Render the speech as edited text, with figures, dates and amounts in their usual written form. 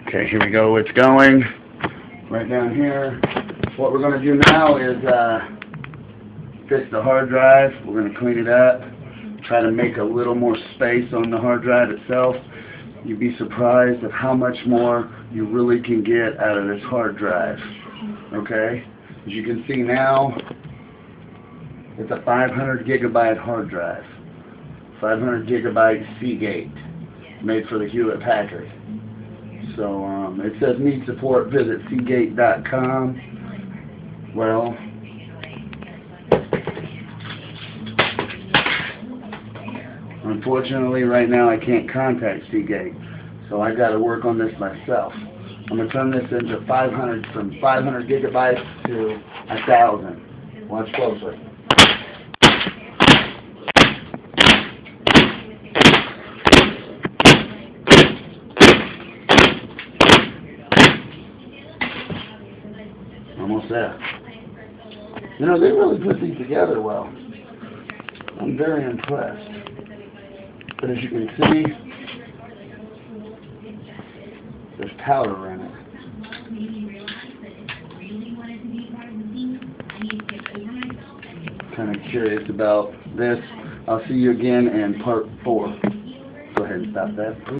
Okay, here we go. It's going right down here. What we're going to do now is fix the hard drive. We're going to clean it up, try to make a little more space on the hard drive itself. You'd be surprised at how much more you really can get out of this hard drive. Okay? As you can see now, it's a 500 gigabyte hard drive. 500 gigabyte Seagate, made for the Hewlett Packard. So it says need support, visit seagate.com. Well, unfortunately right now I can't contact Seagate, so I got to work on this myself. I'm going to turn this into 500, from 500 gigabytes to 1,000. Watch closely. Almost there. You know, they really put these together well. I'm very impressed. But as you can see, there's powder in it. Kind of curious about this. I'll see you again in part 4. Go ahead and stop that, please.